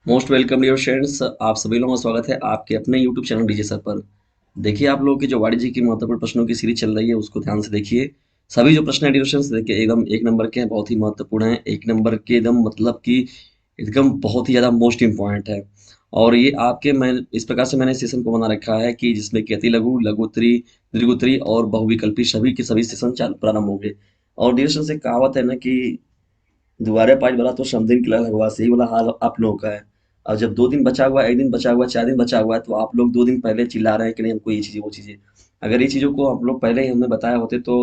Most welcome dear students, आप सभी लोगों का स्वागत है आपके अपने यूट्यूब चैनल डीजे सर पर। देखिए, आप लोगों की जो वाणिज्य की महत्वपूर्ण प्रश्नों की सीरीज चल रही है उसको ध्यान से देखिए। सभी जो प्रश्न है डियर स्टूडेंट्स, देखिए एकदम एक नंबर के हैं, बहुत ही महत्वपूर्ण है। एक नंबर के एकदम मतलब कि एकदम बहुत ही ज़्यादा मोस्ट इम्पॉर्टेंट है। और ये आपके मैं इस प्रकार से मैंने सेशन को बना रखा है कि जिसमें कि अति लघु, लघुत्तरी, दीर्घोत्तरी और बहुविकल्पी सभी के सभी सेशन चालू प्रारंभ होंगे। और डियर स्टूडेंट्स, एक कहावत है ना कि दुबारे 5 बोला तो समथिंग के लगवा से ही वाला हाल आप लोगों का है। और जब 2 दिन बचा हुआ है, 1 दिन बचा हुआ है, 4 दिन बचा हुआ है, तो आप लोग 2 दिन पहले चिल्ला रहे हैं कि नहीं हमको ये चीज़ें, वो चीज़ें। अगर ये चीज़ों को आप लोग पहले ही हमें बताया होते तो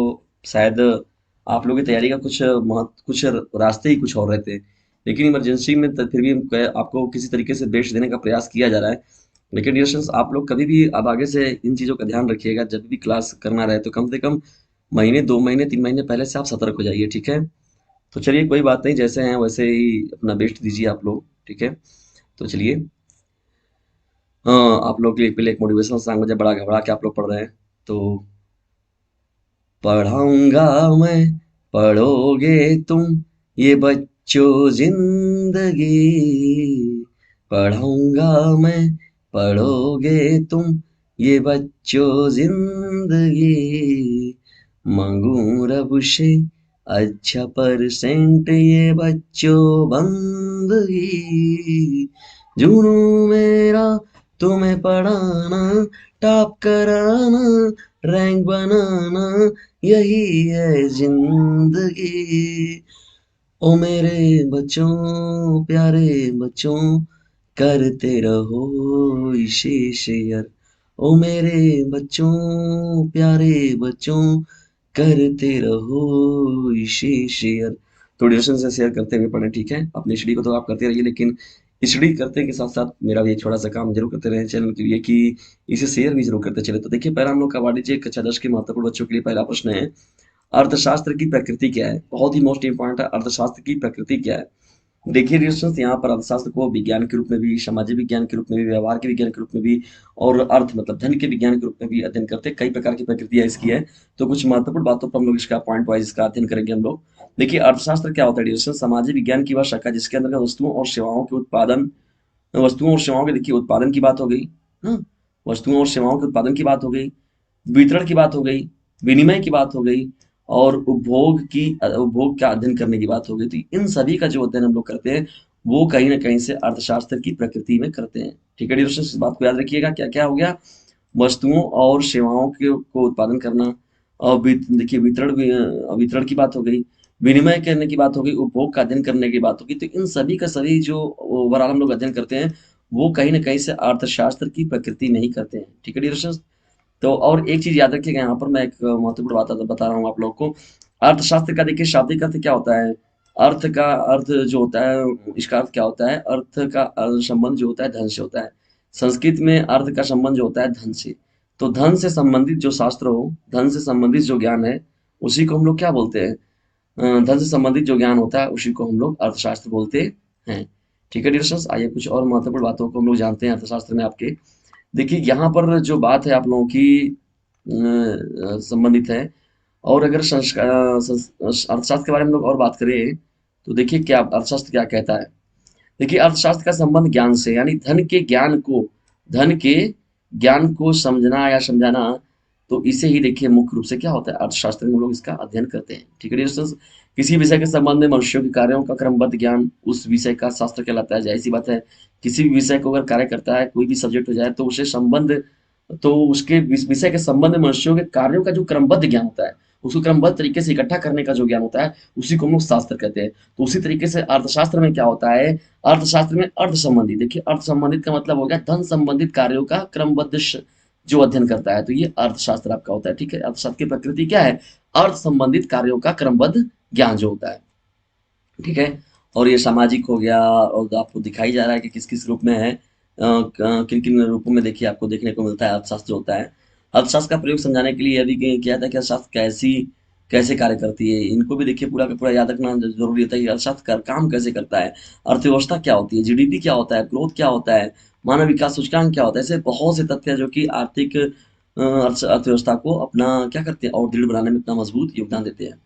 शायद आप लोगों की तैयारी का कुछ रास्ते ही कुछ और रहते। लेकिन इमरजेंसी में त फिर भी आपको किसी तरीके से बेस्ट देने का प्रयास किया जा रहा है। लेकिन डियर स्टूडेंट्स, आप लोग कभी भी अब आगे से इन चीज़ों का ध्यान रखिएगा, जब भी क्लास करना रहे तो कम से कम महीने, 2 महीने, 3 महीने पहले से आप सतर्क हो जाइए, ठीक है? तो चलिए कोई बात नहीं, जैसे हैं वैसे ही अपना बेस्ट दीजिए आप लोग, ठीक है? तो चलिए, हाँ, आप लोग के लिए पहले एक मोटिवेशनल सॉन्ग मुझे बड़ा घबरा के आप लोग पढ़ रहे हैं। तो पढ़ाऊंगा मैं, पढ़ोगे तुम, ये बच्चों जिंदगी। पढ़ाऊंगा मैं, पढ़ोगे तुम, ये बच्चों जिंदगी। मांगू रब से अच्छा परसेंट, ये बच्चों बंदगी। जुनू मेरा तुम्हें पढ़ाना, टॉप कराना, रैंक बनाना, यही है जिंदगी। ओ मेरे बच्चों, प्यारे बच्चों, करते रहो इसे शेयर। ओ मेरे बच्चों, प्यारे बच्चों, करते रहो इसे शेयर। तो ड्यूरेशन से शेयर करते हुए पढ़ें, ठीक है? अपनी स्टडी को तो आप करते रहिए, लेकिन स्टडी करते के साथ साथ मेरा भी एक छोटा सा काम जरूर करते रहे चैनल के लिए कि इसे शेयर भी जरूर करते चले। तो देखिए, पहला हम लोग का वाणिज्य कक्षा 10 के महत्वपूर्ण बच्चों के लिए पहला प्रश्न है, अर्थशास्त्र की प्रकृति क्या है? बहुत ही मोस्ट इंपॉर्टेंट है, अर्थशास्त्र की प्रकृति क्या है? देखिए रिलेशंस, यहाँ पर अर्थशास्त्र को विज्ञान के रूप में भी, सामाजिक विज्ञान के रूप में भी, व्यवहार के विज्ञान के रूप में भी और अर्थ मतलब धन के विज्ञान के रूप में भी अध्ययन करते हैं। कई प्रकार की प्रकृतियां इसकी है। तो कुछ महत्वपूर्ण बातों पर हम लोग इसका पॉइंट वाइज इसका अध्ययन करेंगे हम लोग। देखिए, अर्थशास्त्र क्या होता है रिलेशंस? सामाजिक विज्ञान की वह शाखा जिसके अंदर वस्तुओं और सेवाओं के उत्पादन, वस्तुओं और सेवाओं के, देखिए उत्पादन की बात हो गई, हाँ, वस्तुओं और सेवाओं के उत्पादन की बात हो गई, वितरण की बात हो गई, विनिमय की बात हो गई और उपभोग का अध्ययन करने की बात हो गई। तो इन सभी का जो अध्ययन हम लोग करते हैं वो कहीं ना कहीं से अर्थशास्त्र की प्रकृति में करते हैं, ठीक है डियर? इस बात को याद रखिएगा। क्या क्या हो गया? वस्तुओं और सेवाओं के को उत्पादन करना, और देखिए वितरण की बात हो गई, विनिमय करने की बात हो गई, उपभोग का अध्ययन करने की बात होगी। तो इन सभी का सभी जो ओवरऑल हम लोग अध्ययन करते हैं वो कहीं ना कहीं से अर्थशास्त्र की प्रकृति में ही करते हैं, ठीक है डियर? तो और एक चीज याद रखिएगा, यहाँ पर मैं एक महत्वपूर्ण बात बता रहा हूँ आप लोग को। अर्थशास्त्र का देखिए शाब्दिक अर्थ क्या होता है? अर्थ का अर्थ जो होता है, इसका अर्थ क्या होता है? अर्थ का संबंध जो होता है धन से होता है। संस्कृत में अर्थ का संबंध जो होता है धन से। तो धन से संबंधित जो शास्त्र हो, धन से संबंधित जो ज्ञान है, उसी को हम लोग क्या बोलते हैं? धन से संबंधित जो ज्ञान होता है उसी को हम लोग अर्थशास्त्र बोलते हैं, ठीक है डियर स्टूडेंट्स? आइए कुछ और महत्वपूर्ण बातों को हम लोग जानते हैं अर्थशास्त्र में आपके। देखिए, यहाँ पर जो बात है आप लोगों की संबंधित है। और अगर अर्थशास्त्र के बारे में हम लोग और बात करें तो देखिए क्या अर्थशास्त्र क्या कहता है। देखिए, अर्थशास्त्र का संबंध ज्ञान से, यानी धन के ज्ञान को समझना या समझाना। तो इसे ही देखिए मुख्य रूप से क्या होता है, अर्थशास्त्र में हम लोग इसका अध्ययन करते हैं, ठीक है डियर? किसी विषय के संबंध में मनुष्यों के कार्यों का क्रमबद्ध ज्ञान उस विषय का शास्त्र कहलाता है। जाहिर सी बात है, किसी भी विषय को अगर कार्य करता है, कोई भी सब्जेक्ट हो जाए तो उसे संबंध, तो उसके विषय के संबंध में मनुष्यों के कार्यों का जो क्रमबद्ध ज्ञान होता है, उसको क्रमबद्ध तरीके से इकट्ठा करने का जो ज्ञान होता है, उसी को हम लोग शास्त्र कहते हैं। तो उसी तरीके से अर्थशास्त्र में क्या होता है? अर्थशास्त्र में अर्थ संबंधित, देखिए अर्थ संबंधित का मतलब हो गया धन संबंधित कार्यों का क्रमबद्ध जो अध्ययन करता है, तो ये अर्थशास्त्र आपका होता है, ठीक है? अर्थशास्त्र की प्रकृति क्या है? अर्थ संबंधित कार्यों का क्रमबद्ध ज्ञान जो होता है, ठीक है? और ये सामाजिक हो गया, और आपको दिखाई जा रहा है कि किस किस रूप में है, किन किन रूपों में देखिए आपको देखने को मिलता है अर्थशास्त्र जो होता है। अर्थशास्त्र का प्रयोग समझाने के लिए यदि किया था कि अर्थशास्त्र कैसे कार्य करती है, इनको भी देखिए पूरा का पूरा याद रखना जरूरी होता है कि अर्थशास्त्र का काम कैसे करता है, अर्थव्यवस्था क्या होती है, जीडीपी क्या होता है, ग्रोथ क्या होता है, मानव विकास सूचकांक क्या होता है। ऐसे बहुत से तथ्य हैं जो कि आर्थिक अर्थव्यवस्था को अपना क्या करते हैं और दृढ़ बनाने में अपना मजबूत योगदान देते हैं।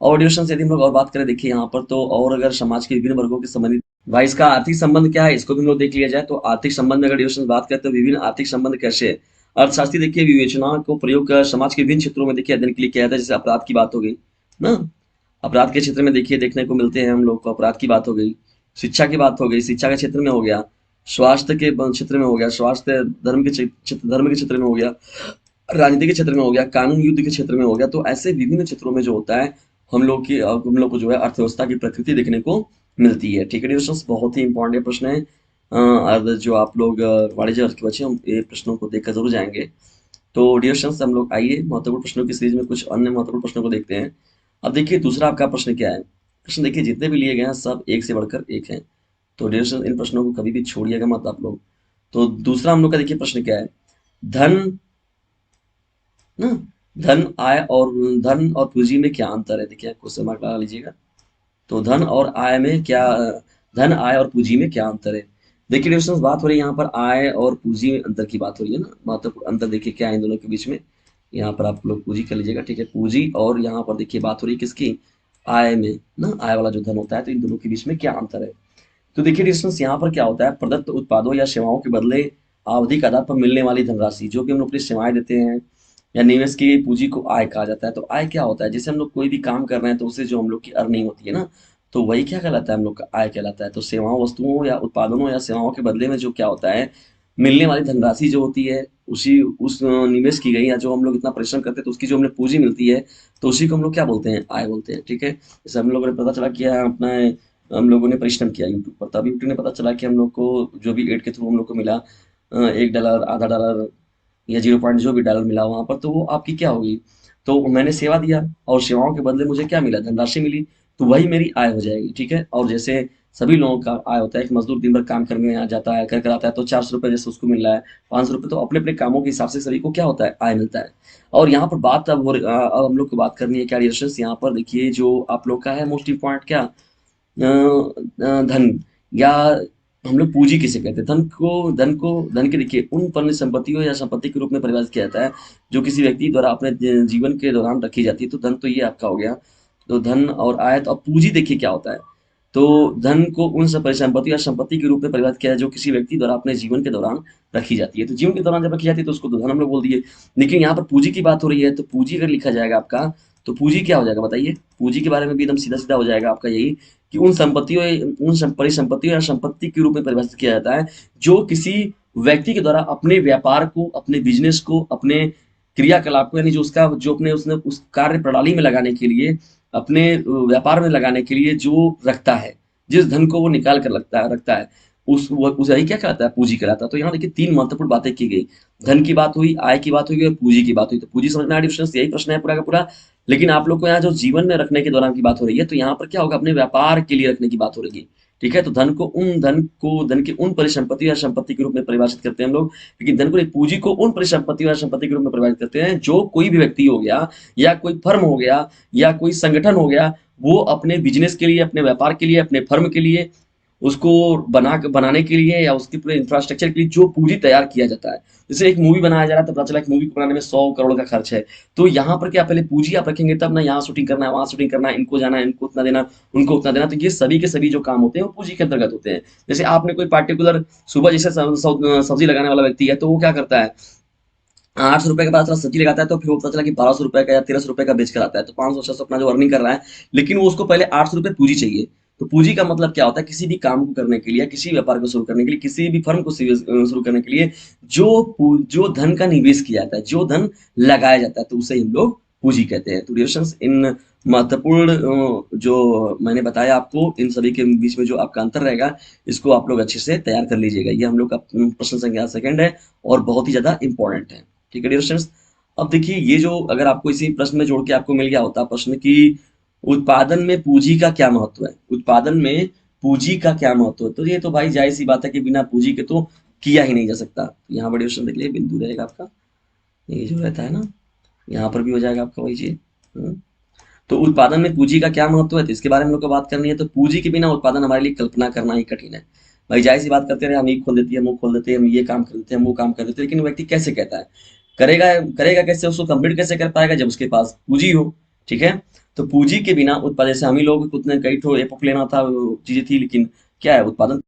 और डिविजन यदि हम लोग और बात करें, देखिए यहाँ पर तो और अगर समाज के विभिन्न वर्गों के संबंधित भाई, इसका आर्थिक संबंध क्या है इसको भी हम लोग देख लिया जाए। तो आर्थिक संबंध में अगर डिविजन बात करते हैं तो विभिन्न आर्थिक संबंध कैसे है। अर्थशास्त्री देखिए विवेचना को प्रयोग कर समाज के विभिन्न क्षेत्रों में देखिए अध्ययन के लिए किया जाता है। जैसे अपराध की बात हो गई ना, अपराध के क्षेत्र में देखिए देखने को मिलते हैं हम लोग को, अपराध की बात हो गई, शिक्षा की बात हो गई, शिक्षा के क्षेत्र में हो गया, स्वास्थ्य के क्षेत्र में हो गया, स्वास्थ्य धर्म के क्षेत्र, धर्म के क्षेत्र में हो गया, राजनीति के क्षेत्र में हो गया, कानून युद्ध के क्षेत्र में हो गया। तो ऐसे विभिन्न क्षेत्रों में जो होता है हम लोग को जो है अर्थव्यवस्था की प्रकृति देखने को मिलती है। ठीक है डियर्स, बहुत ही इंपॉर्टेंट प्रश्न है। जो आप लोग वाणिज्य अर्थ के बच्चे हम ये प्रश्नों को देखकर जरूर जाएंगे। तो डियर्स हम लोग आइए महत्वपूर्ण प्रश्नों की सीरीज में कुछ अन्य महत्वपूर्ण प्रश्नों को देखते हैं। अब देखिए दूसरा आपका प्रश्न क्या है। प्रश्न देखिए जितने भी लिए गए हैं सब एक से बढ़कर एक हैं। तो डियर्स इन प्रश्नों को कभी भी छोड़िएगा मत आप लोग। तो दूसरा हम लोग का देखिए प्रश्न क्या है। धन ना, धन और पूंजी में क्या अंतर है। देखिए क्वेश्चन मार्क लगा लीजिएगा। तो धन आय और पूंजी में क्या अंतर है। देखिए डिविजन बात हो रही है यहाँ पर आय और पूंजी में अंतर की बात हो रही है ना। महत्वपूर्ण अंतर देखिए क्या है इन दोनों के बीच में। यहाँ पर आप लोग पूंजी कर लीजिएगा, ठीक है। पूंजी और यहाँ पर देखिए बात हो रही है किसकी, आय में ना, आय वाला जो धन होता है। तो इन दोनों के बीच में क्या अंतर है। तो देखिए डिस्टेंस यहाँ पर क्या होता है, प्रदत्त उत्पादों या सेवाओं के बदले आवधिक आधार पर मिलने वाली धनराशि जो कि हम लोग अपनी सेवाएं देते हैं या निवेश की पूंजी को आय कहा जाता है। तो आय क्या होता है, जैसे हम लोग कोई भी काम कर रहे हैं तो उससे जो हम लोग की अर्निंग होती है ना, तो वही क्या कहलाता है, हम लोग का आय कहलाता है। तो सेवाओं, वस्तुओं या उत्पादनों या सेवाओं के बदले में जो क्या होता है, मिलने वाली धनराशि जो होती है, उसी उस निवेश की गई या जो हम लोग इतना परिश्रम करते हैं तो उसकी जो हमें पूंजी मिलती है, तो उसी को हम लोग क्या बोलते हैं, आय बोलते हैं। ठीक है, जैसे हम लोगों ने पता चला किया अपना, हम लोगों ने परिश्रम किया यूट्यूब पर, तब यूट्यूब ने पता चला कि हम लोग को जो भी एड के थ्रू हम लोग को मिला, $1, आधा डॉलर या 0 जो भी डॉलर मिला वहां पर, तो वो आपकी क्या होगी, तो मैंने सेवा दिया और सेवाओं के बदले मुझे क्या मिला, धनराशि मिली, तो वही मेरी आय हो जाएगी। ठीक है, और जैसे सभी लोगों का आय होता है, एक मजदूर दिन भर काम करने आ जाता है, कर कर आता है, तो ₹400 जैसे उसको मिल रहा है, ₹500, तो अपने अपने कामों के हिसाब से सभी को क्या होता है, आय मिलता है। और यहाँ पर बात अब हम लोग को बात करनी है क्या रिलेशंस। यहाँ पर देखिए जो आप लोग का है मोस्ट इम्पॉर्टेंट क्या, धन या हम लोग पूंजी किसे कहते हैं। धन के देखिए उन परिसंपत्तियों या संपत्ति के रूप में परिभाषित किया जाता है जो किसी व्यक्ति द्वारा अपने जीवन के दौरान रखी जाती है। तो धन तो ये आपका हो गया। तो धन और आय। तो अब पूंजी देखिए क्या होता है। तो धन को उन सब परिसंपत्ति या संपत्ति के रूप में परिभाषित किया है जो किसी व्यक्ति द्वारा अपने जीवन के दौरान रखी जाती है। तो जीवन के दौरान जब रखी जाती है तो उसको तो धन हम लोग बोल दिए। लेकिन यहाँ पर पूंजी की बात हो रही है, तो पूंजी अगर लिखा जाएगा आपका, तो पूंजी क्या हो जाएगा बताइए। पूंजी के बारे में भी एकदम सीधा सीधा हो जाएगा आपका यही, कि परिसंपत्तियों या संपत्ति के रूप में परिभाषित किया जाता है जो किसी व्यक्ति के द्वारा अपने व्यापार को, अपने बिजनेस को, अपने क्रियाकलाप को, यानी जो उसका जो अपने उसने उस कार्य प्रणाली में लगाने के लिए, अपने व्यापार में लगाने के लिए जो रखता है, जिस धन को वो निकाल कर रखता है उस यही क्या कहलाता है, पूंजी कहलाता है। तो यहाँ देखिए 3 महत्वपूर्ण बातें की गई। धन की बात हुई, आय की बात हुई और पूंजी की बात हुई। तो पूंजी समझ में आया डिफरेंस, यही प्रश्न है पूरा का पूरा। लेकिन आप लोग को यहाँ जो जीवन में रखने के दौरान की बात हो रही है, तो यहाँ पर क्या होगा, अपने व्यापार के लिए रखने की बात हो रही है। ठीक है, तो धन के उन परिसंपत्ति या संपत्ति के रूप में परिभाषित करते हैं हम लोग। लेकिन धन को नहीं, पूंजी को उन परिसंपत्ति या संपत्ति के रूप में परिभाषित करते हैं जो कोई भी व्यक्ति हो गया या कोई फर्म हो गया या कोई संगठन हो गया, वो अपने बिजनेस के लिए, अपने व्यापार के लिए, अपने फर्म के लिए, उसको बनाने के लिए या उसके पूरे इंफ्रास्ट्रक्चर के लिए जो पूंजी तैयार किया जाता है। जैसे एक मूवी बनाया जा रहा है तो पता चला एक मूवी को बनाने में 100 करोड़ का खर्च है। तो यहाँ पर क्या पहले पूंजी आप रखेंगे तब ना, यहाँ शूटिंग करना है, वहां शूटिंग करना है, इनको जाना है, इनको उतना देना, उनको उतना देना। तो ये सभी के सभी जो काम होते हैं वो पूंजी के अंतर्गत होते हैं। जैसे आपने कोई पार्टिकुलर सुबह जैसे सब्जी लगाने वाला व्यक्ति है, तो वो क्या करता है, ₹800 का पता चला सब्जी लगाता है, तो फिर वो पता चला कि ₹1200 का या ₹1300 का बेच कर आता है, तो 500-600 अपना जो अर्निंग कर रहा है। लेकिन वो उसको पहले ₹800 पूंजी चाहिए। तो पूंजी का मतलब क्या होता है, किसी भी काम को करने के लिए, किसी व्यापार को शुरू करने के लिए, किसी भी फर्म को शुरू करने के लिए जो धन का निवेश किया जाता है, जो धन लगाया जाता है, तो उसे हम लोग पूंजी कहते हैं। तो रिलेशंस इन महत्वपूर्ण जो मैंने बताया आपको, इन सभी के बीच में जो आपका अंतर रहेगा, इसको आप लोग अच्छे से तैयार कर लीजिएगा। ये हम लोग का प्रश्न संख्या सेकंड है और बहुत ही ज्यादा इंपॉर्टेंट है। ठीक है डियर स्टूडेंट्स, अब देखिए ये जो अगर आपको इसी प्रश्न में जोड़ के आपको मिल गया होता प्रश्न कि उत्पादन में पूंजी का क्या महत्व है, उत्पादन में पूंजी का क्या महत्व है, तो ये तो भाई जाहिर सी बात है कि बिना पूंजी के तो किया ही नहीं जा सकता। तो यहाँ बड़े क्वेश्चन देख लिए, बिंदु रहेगा आपका, ये जो रहता है ना, यहाँ पर भी हो जाएगा आपका वही चीज। तो उत्पादन में पूंजी का क्या महत्व है, तो इसके बारे में हम लोग को बात करनी है। तो पूंजी के बिना उत्पादन हमारे लिए कल्पना करना ही कठिन है। भाई जाहिर सी बात करते रहे, हम ये खोल देते हैं, वो खोल देते हैं, हम ये काम कर देते हैं, हम वो काम कर देते हैं, लेकिन व्यक्ति कैसे कहता है, करेगा करेगा कैसे, उसको कंप्लीट कैसे कर पाएगा जब उसके पास पूंजी हो। ठीक है, तो पूंजी के बिना उत्पादन, जैसे हम ही लोग उतने कई ठो एपोक लेना था, चीजें थी, लेकिन क्या है, उत्पादन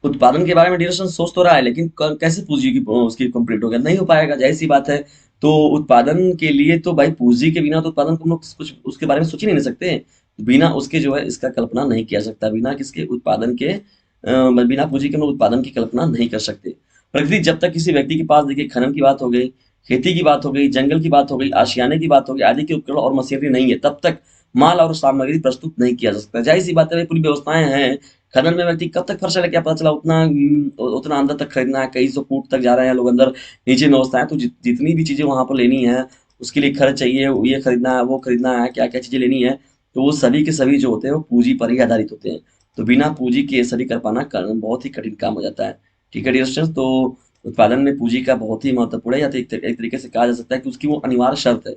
उत्पादन के बारे में डिस्कशन सोच तो रहा है, लेकिन कैसे पूंजी की उसकी कंप्लीट हो गया, नहीं हो पाएगा, जाहिर सी बात है। तो उत्पादन के लिए तो भाई पूंजी के बिना तो उत्पादन को हम लोग कुछ उसके बारे में सोच ही नहीं सकते। बिना उसके जो है इसका कल्पना नहीं किया सकता, बिना किसके उत्पादन के बिना पूंजी के हम लोग उत्पादन की कल्पना नहीं कर सकते। प्रकृति जब तक किसी व्यक्ति के पास, देखिए खनन की बात हो गई, खेती की बात हो गई, जंगल की बात हो गई, आशियाने की बात हो गई, आदि के उपकरण और मशीनरी नहीं है, तब तक माल और सामग्री प्रस्तुत नहीं किया जा सकता। जाहिर सी बात है, पूरी व्यवस्थाएं हैं। खनन में व्यक्ति कब तक फंसा रहे, क्या पता चला उतना उतना अंदर तक खरीदना है, कई सौ फुट तक जा रहे हैं लोग अंदर, नीचे में व्यवस्था है, तो जितनी भी चीजें वहां पर लेनी है, उसके लिए खर्च चाहिए, ये खरीदना है, वो खरीदना है, क्या क्या चीजें लेनी है, तो वो सभी के सभी जो होते हैं वो पूंजी पर ही आधारित होते हैं। तो बिना पूंजी के ये सभी कर पाना बहुत ही कठिन काम हो जाता है। ठीक है डियर स्टूडेंट्स, तो उत्पादन में पूंजी का बहुत ही महत्वपूर्ण है, या तो एक तरीके से कहा जा सकता है कि उसकी वो अनिवार्य शर्त है।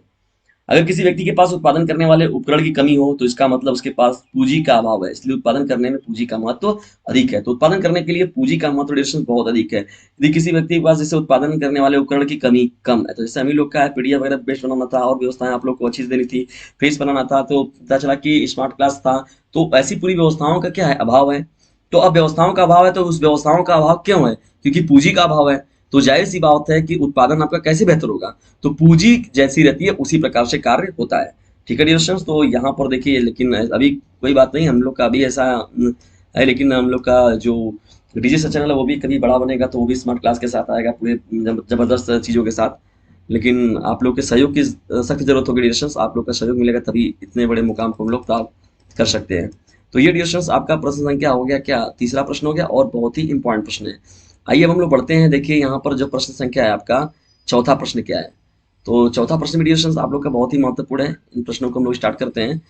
अगर किसी व्यक्ति के पास उत्पादन करने वाले उपकरण की कमी हो, तो इसका मतलब उसके पास पूंजी का अभाव है, इसलिए उत्पादन करने में पूंजी का महत्व अधिक है। तो उत्पादन करने के लिए पूंजी का महत्व डिस्टेंस बहुत अधिक है। यदि किसी व्यक्ति के पास जैसे उत्पादन करने वाले उपकरण की कमी कम है, तो जैसे हम ही लोग का है, पीडीएफ वगैरह बेस्ट बनाना था और व्यवस्थाएं आप लोग को अच्छी से देनी थी, फेस बनाना था, तो पता चला कि स्मार्ट क्लास था, तो ऐसी पूरी व्यवस्थाओं का क्या है, अभाव है। तो अब व्यवस्थाओं का अभाव है, तो उस व्यवस्थाओं का अभाव क्यों है, क्योंकि पूंजी का अभाव है। तो जाहिर सी बात है कि उत्पादन आपका कैसे बेहतर होगा, तो पूंजी जैसी रहती है उसी प्रकार से कार्य होता है। ठीक है डियर स्टूडेंट्स, तो यहाँ पर देखिए, लेकिन अभी कोई बात नहीं, हम लोग का अभी ऐसा है, लेकिन हम लोग का जो डीजे सा चैनल है वो भी कभी बड़ा बनेगा, तो वो भी स्मार्ट क्लास के साथ आएगा, पूरे जबरदस्त चीज़ों के साथ। लेकिन आप लोग के सहयोग की सख्त जरूरत होगी डियर स्टूडेंट्स, आप लोग का सहयोग मिलेगा तभी इतने बड़े मुकाम को हम लोग प्राप्त कर सकते हैं। तो ये डियर स्टूडेंट्स आपका प्रश्न संख्या हो गया क्या, तीसरा प्रश्न हो गया, और बहुत ही इंपॉर्टेंट प्रश्न है। आइए अब हम लोग बढ़ते हैं। देखिए यहाँ पर जो प्रश्न संख्या है आपका, चौथा प्रश्न क्या है। तो चौथा प्रश्न भी डियर आप लोग का बहुत ही महत्वपूर्ण है, इन प्रश्नों को हम लोग स्टार्ट करते हैं।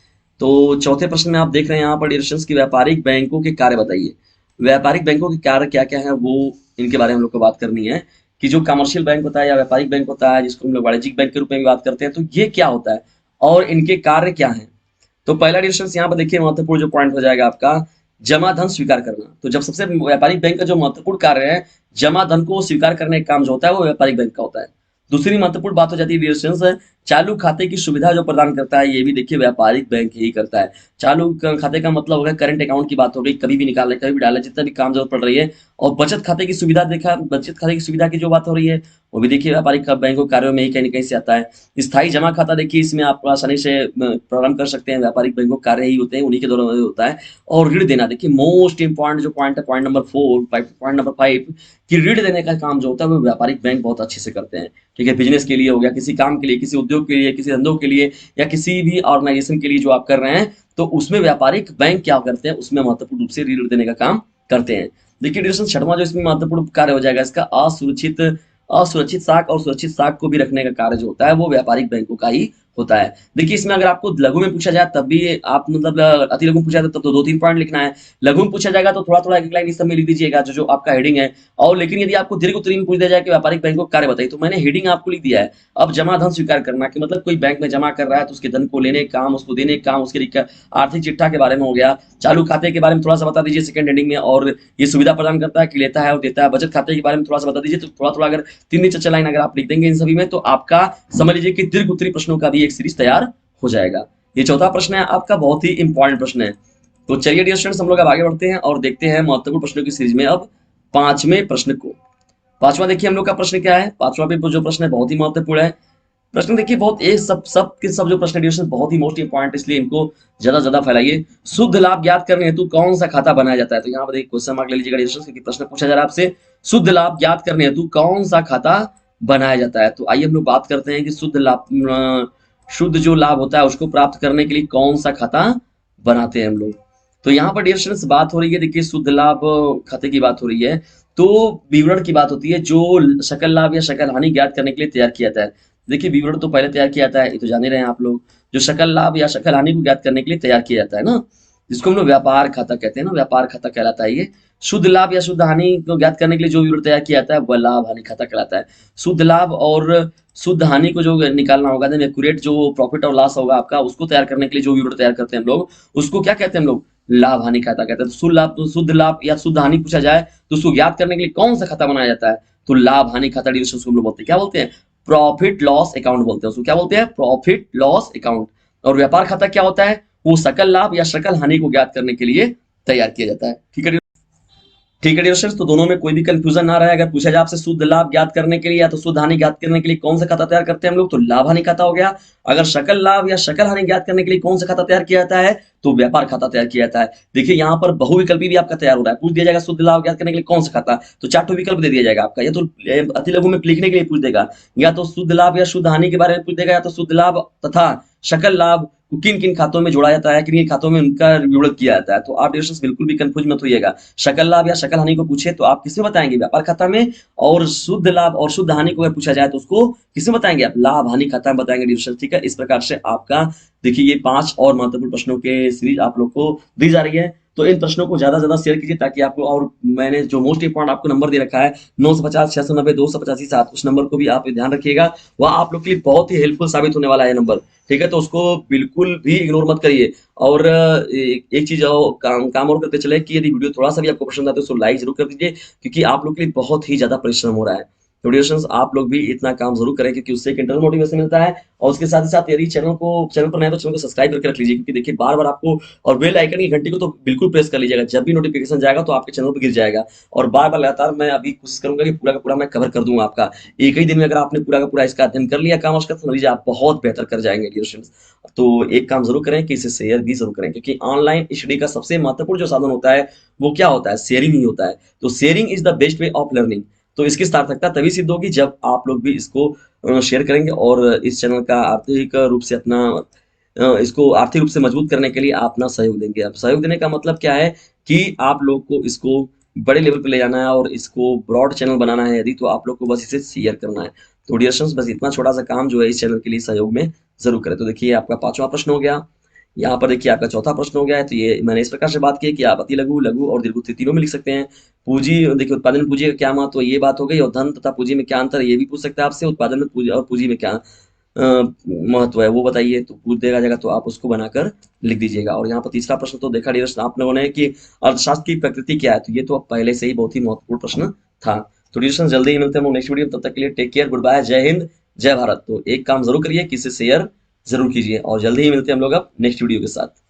तो चौथे प्रश्न में आप देख रहे हैं यहाँ पर डियर की व्यापारिक बैंकों के कार्य बताइए। व्यापारिक बैंकों के कार्य क्या क्या है, वो इनके बारे में हम लोग को बात करनी है, कि जो कमर्शियल बैंक होता है या व्यापारिक बैंक होता है, जिसको हम लोग वाणिज्यिक बैंक के रूप में भी बात करते हैं, तो ये क्या होता है और इनके कार्य क्या है। तो पहला डिस्टेंस यहाँ पर देखिए, महत्वपूर्ण जो पॉइंट हो जाएगा आपका, जमा धन स्वीकार करना। तो जब सबसे व्यापारिक बैंक का जो महत्वपूर्ण कार्य है, जमा धन को स्वीकार करने का काम जो होता है, वो व्यापारिक बैंक का होता है। दूसरी महत्वपूर्ण बात हो जाती है डिस्टेंस, चालू खाते की सुविधा जो प्रदान करता है, ये भी देखिए व्यापारिक बैंक ही करता है। चालू खाते का मतलब हो गया करंट अकाउंट की बात हो गई, कभी भी निकाले कभी भी डाले, जितना भी काम जरूरत पड़ रही है। और बचत खाते की सुविधा देखा, बचत खाते की सुविधा की जो बात हो रही है, वो भी देखिए व्यापारिक बैंकों कार्यों में ही कहीं ना कहीं से आता है। स्थायी जमा खाता देखिए, इसमें आप आसानी से प्रारंभ कर सकते हैं, व्यापारिक बैंकों कार्य ही होते हैं, उन्हीं के द्वारा होता है। और ऋण देना देखिए, मोस्ट इंपॉर्टेंट जो पॉइंट है, पॉइंट नंबर 4, पॉइंट नंबर 5, कि ऋण देने का काम जो होता है वो व्यापारिक बैंक बहुत अच्छे से करते हैं। ठीक है, बिजनेस के लिए हो गया, किसी काम के लिए, किसी उद्योग के लिए, किसी धंधों के लिए, या किसी भी ऑर्गेनाइजेशन के लिए जो आप कर रहे हैं, तो उसमें व्यापारिक बैंक क्या करते हैं, उसमें महत्वपूर्ण रूप से ऋण देने का काम करते हैं। देखिए डिस्टेंस छठवां जो इसमें महत्वपूर्ण कार्य हो जाएगा इसका, असुरक्षित असुरक्षित साख और सुरक्षित साख को भी रखने का कार्य जो होता है, वो व्यापारिक बैंकों का ही होता है। देखिए इसमें अगर आपको लघु में पूछा जाए तब भी आप मतलब अति लघु पूछा जाए तब तो 2-3 पॉइंट लिखना है। लघु में पूछा जाएगा तो थोड़ा थोड़ा एक लाइन इस सब में लिख दीजिएगा, जो जो आपका हेडिंग है। और लेकिन यदि आपको दीर्घ उत्तरी में पूछ दिया जाए कि व्यापारिक बैंकों का कार्य बताइए, तो मैंने हेडिंग आपको लिख दिया है। अब जमा धन स्वीकार करना कि मतलब कोई बैंक में जमा कर रहा है, तो उसके धन को लेने का काम, उसको देने का काम, उसके आर्थिक चिट्ठा के बारे में हो गया। चालू खाते के बारे में थोड़ा सा बता दीजिए सेकंड हेडिंग में, और ये सुविधा प्रदान करता है कि लेता है और देता है। बचत खाते के बारे में थोड़ा सा बता दीजिए, तो थोड़ा थोड़ा अगर 3-4 लाइन अगर आप लिख देंगे इन सभी में, तो आपका समझ लीजिए कि दीर्घ उत्तरी प्रश्नों का भी एक सीरीज तैयार हो जाएगा। ये चौथा प्रश्न है आपका, बहुत ही इंपॉर्टेंट प्रश्न है। तो चलिए डियर स्टूडेंट्स, हम लोग अब आगे बढ़ते हैं और देखते हैं महत्वपूर्ण प्रश्नों की सीरीज में अब पांचवें प्रश्न को। पांचवा देखिए हम लोग का प्रश्न क्या है, पांचवा भी जो प्रश्न है बहुत ही महत्वपूर्ण है। प्रश्न देखिए बहुत एक सब के सब जो प्रश्न डिस्कशन बहुत ही मोस्ट इंपॉर्टेंट, इसलिए इनको ज्यादा ज्यादा फैलाइए। शुद्ध लाभ ज्ञात करने हेतु कौन सा खाता बनाया जाता है, तो यहाँ पर एक क्वेश्चन मार्क ले लीजिएगा डिस्कशन, क्योंकि प्रश्न पूछा जा रहा है आपसे, शुद्ध लाभ ज्ञात करने हेतु कौन सा खाता बनाया जाता है। तो आइए हम लोग बात करते हैं कि शुद्ध जो लाभ होता है उसको प्राप्त करने के लिए कौन सा खाता बनाते हैं हम लोग। तो यहाँ पर डियर स्टूडेंट्स बात हो रही है, देखिए शुद्ध लाभ खाते की बात हो रही है, तो विवरण की बात होती है, जो सकल लाभ या सकल हानि ज्ञात करने के लिए तैयार किया जाता है। देखिए विवरण तो पहले तैयार किया जाता है, ये तो जान ही रहे हैं आप लोग, जो सकल लाभ या सकल हानि को ज्ञात करने के लिए तैयार किया जाता है ना, जिसको हम लोग व्यापार खाता कहते हैं ना, व्यापार खाता कहलाता है ये। शुद्ध लाभ या शुद्ध हानि को ज्ञात करने के लिए जो विवरण तैयार किया जाता है वह लाभ हानि खाता कहलाता है। शुद्ध लाभ और शुद्ध हानि को जो निकालना होगा, देन एक्यूरेट जो प्रॉफिट और लॉस होगा आपका, उसको तैयार करने के लिए जो विवरण तैयार करते हैं हम लोग, उसको क्या कहते हैं हम लोग, लाभ हानि खाता कहते हैं। तो शुद्ध लाभ या शुद्ध हानि पूछा जाए तो उसको ज्ञात करने के लिए कौन सा खाता बनाया जाता है, तो लाभ हानि खाता डिविजन को हम लोग बोलते हैं, क्या बोलते हैं, प्रॉफिट लॉस अकाउंट बोलते हैं उसको, क्या बोलते हैं, प्रॉफिट लॉस अकाउंट। और व्यापार खाता क्या होता है, वो सकल लाभ या सकल हानि को ज्ञात करने के लिए तैयार किया जाता है। ठीक है, ठीक है डियर स्टूडेंट्स, तो दोनों में कोई भी कंफ्यूजन ना रहे। अगर पूछा जाए आपसे शुद्ध लाभ ज्ञात करने के लिए या तो शुद्ध हानि ज्ञात करने के लिए कौन सा खाता तैयार करते हैं हम लोग, तो लाभ हानि खाता हो गया। अगर सकल लाभ या सकल हानि ज्ञात करने के लिए कौन सा खाता तैयार किया जाता है, तो व्यापार खाता तैयार किया जाता है। देखिए यहाँ पर बहुविकल्पी भी आपका तैयार हो रहा है, पूछ दिया जाएगा शुद्ध लाभ ज्ञात करने के लिए कौन सा खाता, तो 4 विकल्प दे दिया जाएगा आपका। या तो अति लघु में लिखने के लिए पूछ देगा, या तो शुद्ध लाभ या शुद्ध हानि के बारे में पूछ देगा, या तो शुद्ध लाभ तथा सकल लाभ किन किन खातों में जोड़ा जाता है, किन किन खातों में उनका विवरण किया जाता है। तो आप डियर बिल्कुल भी कंफ्यूज मत होइएगा। सकल लाभ या सकल हानि को पूछे तो आप किसमें बताएंगे, व्यापार खाता में। और शुद्ध लाभ और शुद्ध हानि को अगर पूछा जाए तो उसको किसमें बताएंगे, आप लाभ हानि खाता में बताएंगे डियर। ठीक है, इस प्रकार से आपका देखिए ये 5 और महत्वपूर्ण प्रश्नों के सीरीज आप लोग को दी जा रही है। तो इन प्रश्नों को ज्यादा से ज्यादा शेयर कीजिए ताकि आपको, और मैंने जो मोस्ट इंपॉर्टेंट आपको नंबर दे रखा है 950 690 285 7, उस नंबर को भी आप ध्यान रखिएगा। वह आप लोग के लिए बहुत ही हेल्पफुल साबित होने वाला है नंबर। ठीक है, तो उसको बिल्कुल भी इग्नोर मत करिए। और एक चीज और काम और करते चले कि यदि वीडियो थोड़ा सा भी आपको पसंद आता है तो उसको लाइक जरूर कर दीजिए, क्योंकि आप लोग के लिए बहुत ही ज्यादा परिश्रम हो रहा है। तो डियर आप लोग भी इतना काम जरूर करें, क्योंकि उससे एक इंटरनल मोटिवेशन मिलता है। और उसके साथ ही साथ यदि चैनल पर नए तो चैनल को सब्सक्राइब करके रख लीजिए, क्योंकि देखिए बार बार आपको, और बेल आइकन की घंटी को तो बिल्कुल प्रेस कर लीजिएगा, जब भी नोटिफिकेशन जाएगा तो आपके चैनल पर गिर जाएगा। और बार बार लगातार मैं अभी कोशिश करूंगा कि पूरा का पूरा मैं कवर कर दूंगा आपका। एक ही दिन में अगर आपने पूरा का पूरा इसका अध्ययन कर लिया काम उसका, तो समझिए आप बहुत बेहतर कर जाएंगे डियर। तो एक काम जरूर करें कि इसे शेयर भी जरूर करें, क्योंकि ऑनलाइन स्टडी का सबसे महत्वपूर्ण जो साधन होता है वो क्या होता है, शेयरिंग ही होता है। तो sharing is the best way of learning. तो इसकी सार्थकता तभी सिद्ध होगी जब आप लोग भी इसको शेयर करेंगे, और इस चैनल का आर्थिक रूप से अपना इसको आर्थिक रूप से मजबूत करने के लिए आप अपना सहयोग देंगे। अब सहयोग देने का मतलब क्या है कि आप लोग को इसको बड़े लेवल पे ले जाना है और इसको ब्रॉड चैनल बनाना है यदि, तो आप लोग को बस इसे शेयर करना है। तो डियर फ्रेंड्स, बस इतना छोटा सा काम जो है इस चैनल के लिए सहयोग में जरूर करें। तो देखिए आपका 5वां प्रश्न हो गया, यहाँ पर देखिए आपका चौथा प्रश्न हो गया है। तो ये मैंने इस प्रकार से बात की है कि आप अति लघु, लघु और दीर्घ तीनों में लिख सकते हैं। पूंजी, देखिए उत्पादन में पूंजी का क्या महत्व है, ये बात हो गई। और धन तथा पूंजी में क्या अंतर है, ये भी पूछ सकते हैं आपसे। उत्पादन में पूंजी और पूंजी में क्या महत्व है वो बताइए, तो पूछ देगा जाएगा, तो आप उसको बनाकर लिख दीजिएगा। और यहाँ पर तीसरा प्रश्न तो देखा डियर आप लोगों ने कि अर्थशास्त्र की प्रकृति क्या है, तो ये तो अब पहले से ही बहुत ही महत्वपूर्ण प्रश्न था। तो डियर जल्दी ही मिलते हैं नेक्स्ट वीडियो, तब तक के लिए टेक केयर, गुड बाय, जय हिंद, जय भारत। तो एक काम जरूर करिए कि इसे शेयर जरूर कीजिए, और जल्दी ही मिलते हैं हम लोग अब नेक्स्ट वीडियो के साथ।